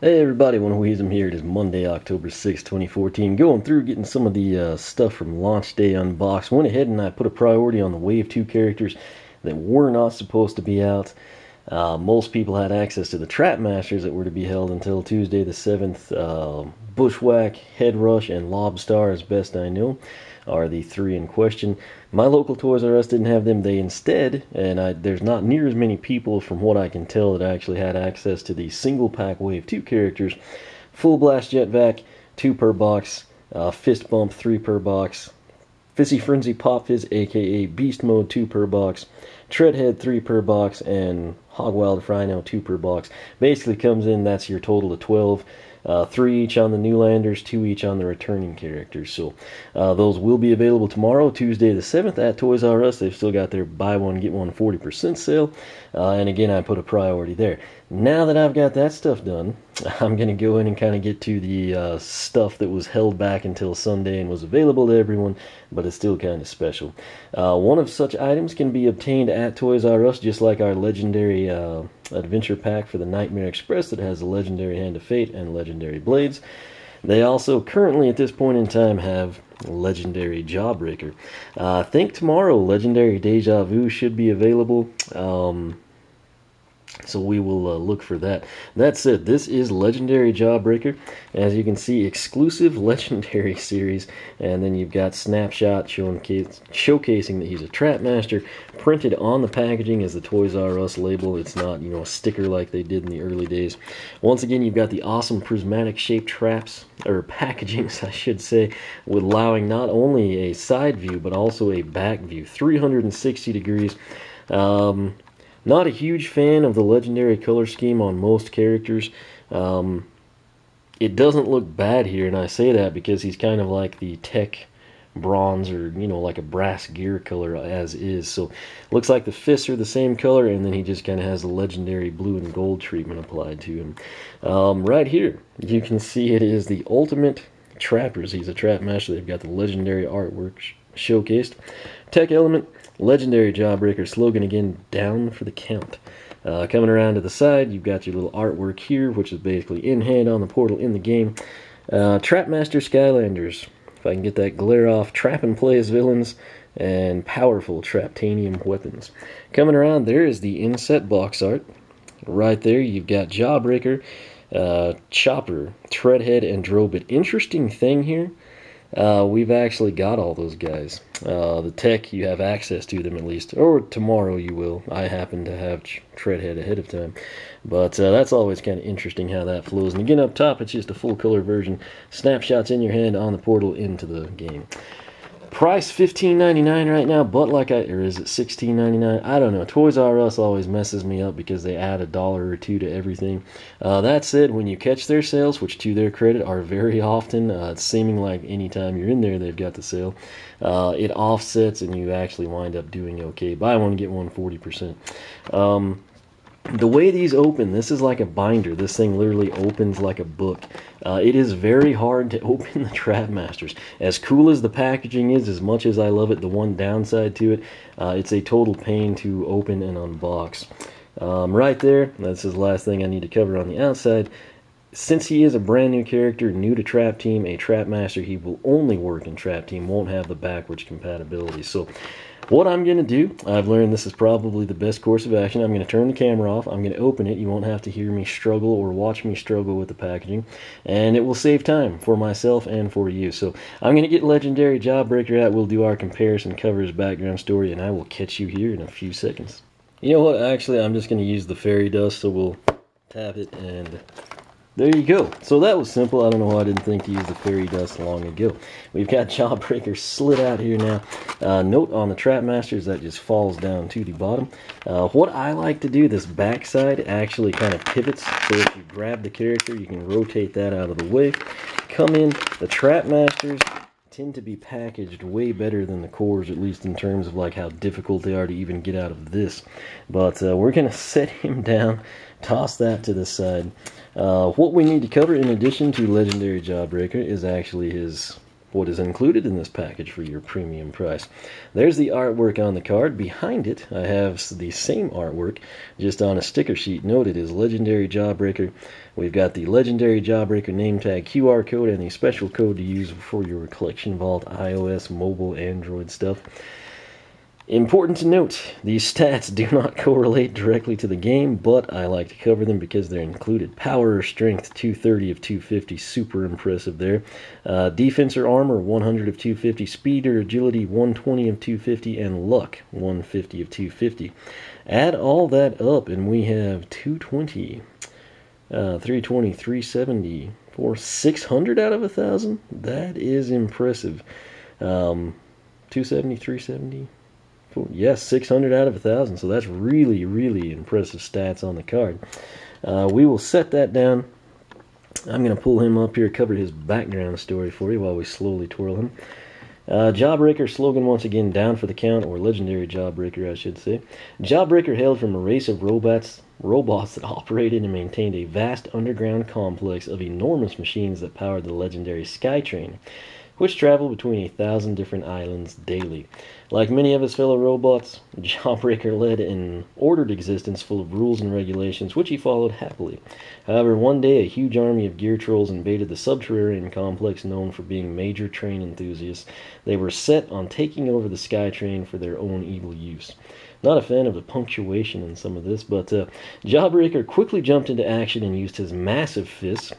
Hey everybody, Weezem here. It is Monday, October 6, 2014. Going through getting some of the stuff from launch day unboxed. Went ahead and I put a priority on the Wave 2 characters that were not supposed to be out. Most people had access to the Trap Masters that were to be held until Tuesday the 7th. Bushwhack, Head Rush, and Lobstar, as best I know, are the three in question. My local Toys R Us didn't have them. They instead, and there's not near as many people from what I can tell that actually had access to the single pack Wave 2 characters. Full Blast Jet Vac, 2 per box. Fist Bump, 3 per box. Fizzy Frenzy Pop Fizz, aka Beast Mode, 2 per box. Treadhead, 3 per box. And Hog Wild Rhino, 2 per box. Basically comes in, that's your total of 12. 3 each on the Newlanders, 2 each on the returning characters. So those will be available tomorrow, Tuesday the 7th at Toys R Us. They've still got their buy one, get one 40% sale. And again, I put a priority there. Now that I've got that stuff done, I'm going to go in and kind of get to the stuff that was held back until Sunday and was available to everyone, but it's still kind of special. One of such items can be obtained at Toys R Us, just like our Legendary Adventure Pack for the Nightmare Express that has the Legendary Hand of Fate and Legendary Blades. They also currently at this point in time have Legendary Jawbreaker. I think tomorrow Legendary Deja Vu should be available. So we will look for that. That said, this is Legendary Jawbreaker. As you can see, exclusive Legendary series. And then you've got Snapshot showcasing that he's a Trap Master. Printed on the packaging as the Toys R Us label. It's not, a sticker like they did in the early days. Once again, you've got the awesome prismatic shaped traps, or packagings, I should say, with allowing not only a side view, but also a back view. 360 degrees. Not a huge fan of the Legendary color scheme on most characters. It doesn't look bad here, and I say that because he's kind of like the Tech Bronze, or, like a brass gear color as is. So, looks like the fists are the same color, and then he just kind of has the Legendary blue and gold treatment applied to him. Right here, you can see it is the Ultimate Trappers. He's a Trap Master. They've got the Legendary artwork showcased. Tech Element. Legendary Jawbreaker slogan again, down for the count. Coming around to the side, you've got your little artwork here, which is basically in hand on the portal in the game. Trap Master Skylanders, if I can get that glare off. Trap and play as villains, and powerful Traptanium weapons. Coming around, there is the inset box art. Right there, you've got Jawbreaker, Chopper, Treadhead, and Drobit. Interesting thing here. We've actually got all those guys. The tech, you have access to them at least. Or tomorrow you will. I happen to have Treadhead ahead of time. But that's always kind of interesting how that flows. And again, up top, it's just a full color version. Snapshots in your hand on the portal into the game. Price $15.99 right now, but or is it $16.99? I don't know. Toys R Us always messes me up because they add $1 or $2 to everything. That said, when you catch their sales, which to their credit are very often, it's seeming like anytime you're in there they've got the sale, it offsets and you actually wind up doing okay. Buy one, get one 40%. The way these open, this is like a binder. This thing literally opens like a book. It is very hard to open the Trap Masters. As cool as the packaging is, as much as I love it, the one downside to it, it's a total pain to open and unbox. Right there, that's the last thing I need to cover on the outside. Since he is a brand new character, new to Trap Team, a Trap Master, he will only work in Trap Team, won't have the backwards compatibility. So, what I'm going to do, I've learned this is probably the best course of action. I'm going to turn the camera off. I'm going to open it. You won't have to hear me struggle or watch me struggle with the packaging. And it will save time for myself and for you. So I'm going to get Legendary Jawbreaker out. We'll do our comparison, cover his background story, and I will catch you here in a few seconds. You know what? Actually, I'm just going to use the fairy dust, so we'll tap it and... there you go. So that was simple. I don't know why I didn't think to use the fairy dust long ago. We've got Jawbreaker slid out here now. Note on the Trap Masters, that just falls down to the bottom. What I like to do, this backside actually kind of pivots. So if you grab the character, you can rotate that out of the way. Come in. The Trap Masters tend to be packaged way better than the cores, at least in terms of like how difficult they are to even get out of this. But we're going to set him down, toss that to the side. What we need to cover in addition to Legendary Jawbreaker is actually his what is included in this package for your premium price. There's the artwork on the card. Behind it, I have the same artwork, just on a sticker sheet. Note it is Legendary Jawbreaker. We've got the Legendary Jawbreaker name tag, QR code, and the special code to use for your collection vault, iOS, mobile, Android stuff. Important to note, these stats do not correlate directly to the game, but I like to cover them because they're included. Power or strength, 230 of 250, super impressive there. Defense or armor, 100 of 250. Speed or agility, 120 of 250. And luck, 150 of 250. Add all that up, and we have 220, 320, 370, 600 out of 1,000. That is impressive. 270, 370. Yes, 600 out of 1,000, so that's really, really impressive stats on the card. We will set that down. I'm going to pull him up here, cover his background story for you while we slowly twirl him. Jawbreaker slogan once again, down for the count, or Legendary Jawbreaker, I should say. Jawbreaker hailed from a race of robots that operated and maintained a vast underground complex of enormous machines that powered the legendary Skytrain, which traveled between 1,000 different islands daily. Like many of his fellow robots, Jawbreaker led an ordered existence full of rules and regulations, which he followed happily. However, one day a huge army of gear trolls invaded the subterranean complex known for being major train enthusiasts. They were set on taking over the Skytrain for their own evil use. Not a fan of the punctuation in some of this, but Jawbreaker quickly jumped into action and used his massive fists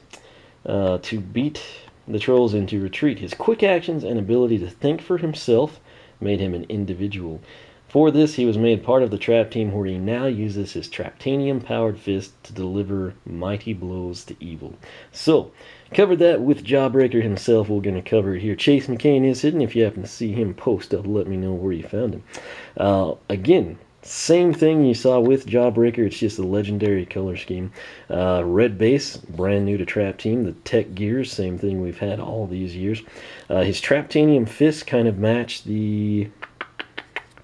to beat the trolls into retreat. His quick actions and ability to think for himself made him an individual. For this, he was made part of the Trap Team, where he now uses his Traptanium-powered fist to deliver mighty blows to evil. So, covered that with Jawbreaker himself. We're going to cover it here. Chase McCain is hidden. If you happen to see him post up, let me know where you found him. Again, same thing you saw with Jawbreaker, it's just a legendary color scheme. Red base, brand new to Trap Team. The tech gears, same thing we've had all these years. His Traptanium fists kind of match the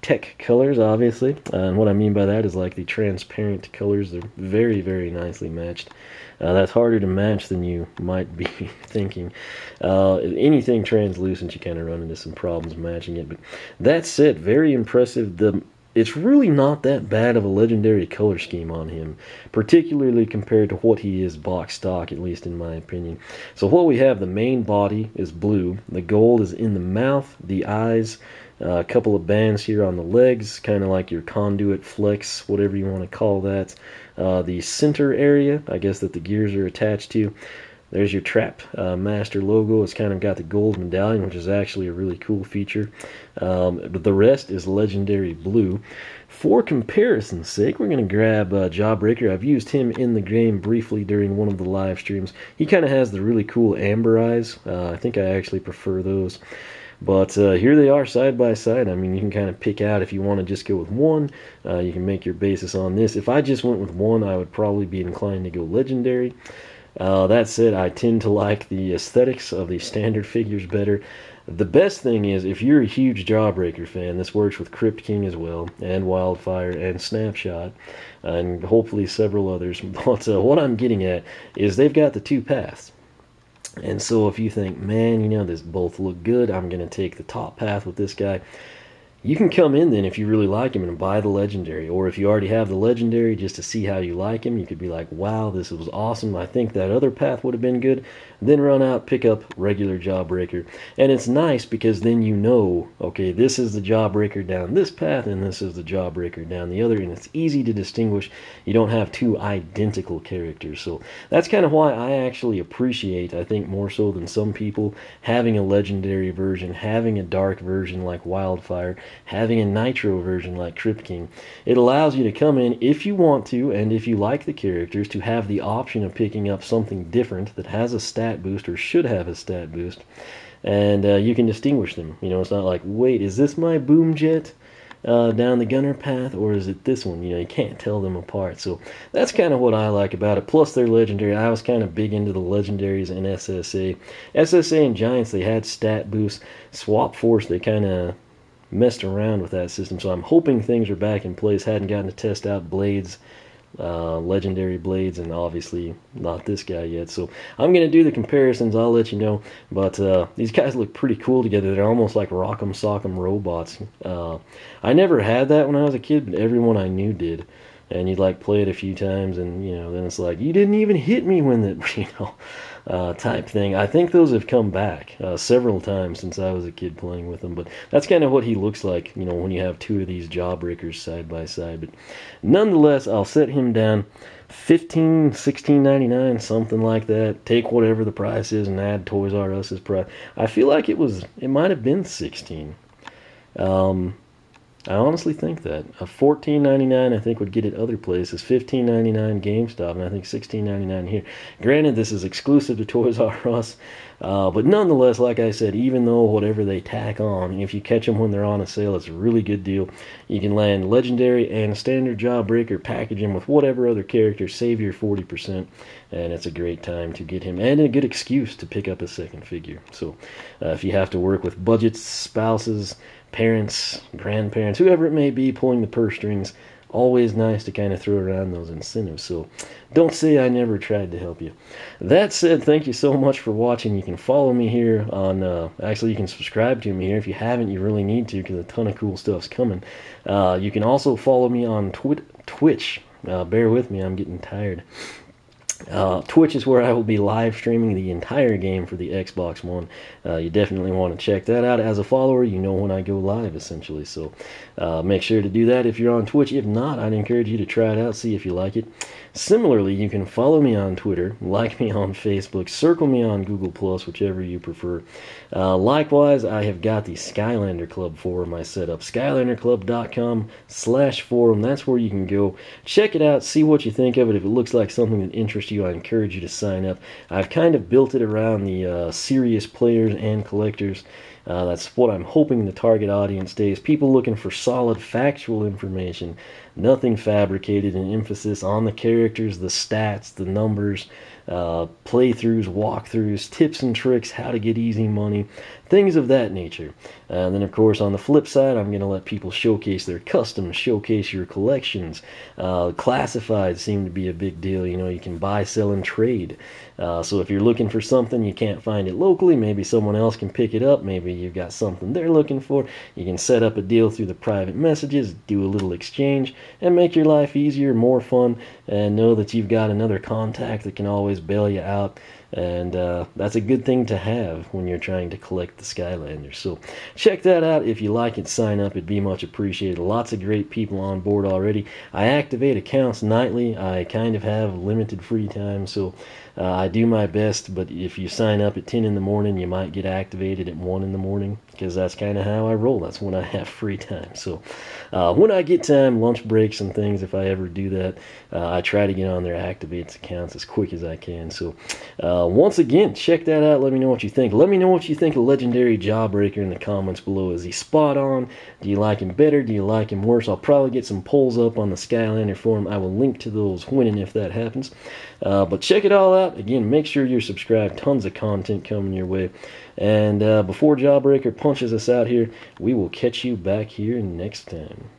tech colors, obviously. And what I mean by that is like the transparent colors. They're very, very nicely matched. That's harder to match than you might be thinking. Anything translucent, you kind of run into some problems matching it. But that said, very impressive. It's really not that bad of a legendary color scheme on him, particularly compared to what he is box stock, at least in my opinion. So what we have, the main body is blue, the gold is in the mouth, the eyes, a couple of bands here on the legs, kind of like your conduit flex, whatever you want to call that. The center area, I guess, that the gears are attached to. There's your Trap Master logo. It's kind of got the gold medallion, which is actually a really cool feature. But the rest is legendary blue. For comparison's sake, we're going to grab Jawbreaker. I've used him in the game briefly during one of the live streams. He kind of has the really cool amber eyes. I think I actually prefer those. But here they are side by side. I mean, you can kind of pick out if you want to just go with one. You can make your basis on this. If I just went with one, I would probably be inclined to go legendary. That said, I tend to like the aesthetics of the standard figures better. The best thing is, if you're a huge Jawbreaker fan, this works with Crypt King as well, and Wildfire, and Snapshot, and hopefully several others. But what I'm getting at is they've got the two paths. And so if you think, man, you know, this both look good, I'm going to take the top path with this guy. You can come in then if you really like him and buy the legendary, or if you already have the legendary just to see how you like him, you could be like, wow, this was awesome, I think that other path would have been good. Then run out, pick up regular Jawbreaker. And it's nice because then you know, okay, this is the Jawbreaker down this path and this is the Jawbreaker down the other, and it's easy to distinguish. You don't have two identical characters. So that's kind of why I actually appreciate, I think more so than some people, having a legendary version, having a dark version like Wildfire, having a nitro version like Crypt King. It allows you to come in if you want to, and if you like the characters, to have the option of picking up something different that has a stat boost or should have a stat boost, and you can distinguish them. You know, it's not like, wait, is this my boom jet down the gunner path, or is it this one? You know, you can't tell them apart. So that's kind of what I like about it. Plus they're legendary. I was kind of big into the legendaries and SSA and Giants. They had stat boosts. Swap Force, they kind of messed around with that system, so I'm hoping things are back in place. Hadn't gotten to test out Blades legendary blades, and obviously not this guy yet. So I'm going to do the comparisons. I'll let you know. But these guys look pretty cool together. They're almost like Rock'em Sock'em robots. I never had that when I was a kid, but everyone I knew did. And you'd like play it a few times, and then it's like, you didn't even hit me when the type thing. I think those have come back several times since I was a kid playing with them, but that's kind of what he looks like, when you have two of these Jawbreakers side by side. But nonetheless, I'll set him down $15, $16.99, something like that. Take whatever the price is and add Toys R Us's price. I feel like it might have been 16. I honestly think that a $14.99 I think would get it other places, $15.99 GameStop, and I think $16.99 here. Granted, this is exclusive to Toys R Us, but nonetheless, like I said, even though whatever they tack on, if you catch them when they're on a sale, it's a really good deal. You can land Legendary and Standard Jawbreaker, package him with whatever other character, save your 40%, and it's a great time to get him, and a good excuse to pick up a second figure. So if you have to work with budgets, spouses, parents, grandparents, whoever it may be, pulling the purse strings, always nice to kind of throw around those incentives. So don't say I never tried to help you. That said, thank you so much for watching. You can follow me here on, actually you can subscribe to me here. If you haven't, you really need to, because a ton of cool stuff's coming. You can also follow me on Twitch. Bear with me, I'm getting tired. Twitch is where I will be live streaming the entire game for the Xbox One. You definitely want to check that out. As a follower, you know when I go live, essentially. So make sure to do that if you're on Twitch. If not, I'd encourage you to try it out, see if you like it. Similarly, you can follow me on Twitter, like me on Facebook, circle me on Google+, whichever you prefer. Likewise, I have got the Skylander Club Forum I set up, skylanderclub.com/forum. That's where you can go. Check it out, see what you think of it. If it looks like something that interests you, I encourage you to sign up. I've kind of built it around the serious players and collectors. That's what I'm hoping the target audience stays. People looking for solid, factual information, nothing fabricated, an emphasis on the characters, the stats, the numbers, playthroughs, walkthroughs, tips and tricks, how to get easy money, things of that nature. And then, of course, on the flip side, I'm going to let people showcase their customs, showcase your collections. Classifieds seem to be a big deal. You can buy, sell, and trade. So if you're looking for something, you can't find it locally, maybe someone else can pick it up. Maybe you've got something they're looking for. You can set up a deal through the private messages, do a little exchange, and make your life easier, more fun, and know that you've got another contact that can always bail you out. And that's a good thing to have when you're trying to collect the Skylanders. So check that out. If you like it, sign up. It'd be much appreciated. Lots of great people on board already. I activate accounts nightly. I kind of have limited free time, so I do my best. But if you sign up at 10 in the morning, you might get activated at 1 in the morning, because that's kind of how I roll. That's when I have free time. So when I get time, lunch breaks and things, if I ever do that, I try to get on their activates accounts as quick as I can. So once again, check that out. Let me know what you think. Let me know what you think of Legendary Jawbreaker in the comments below. Is he spot on? Do you like him better? Do you like him worse? I'll probably get some polls up on the Skylander forum. I will link to those when and if that happens. But check it all out. Again, make sure you're subscribed. Tons of content coming your way. And before Jawbreaker punches us out here, we will catch you back here next time.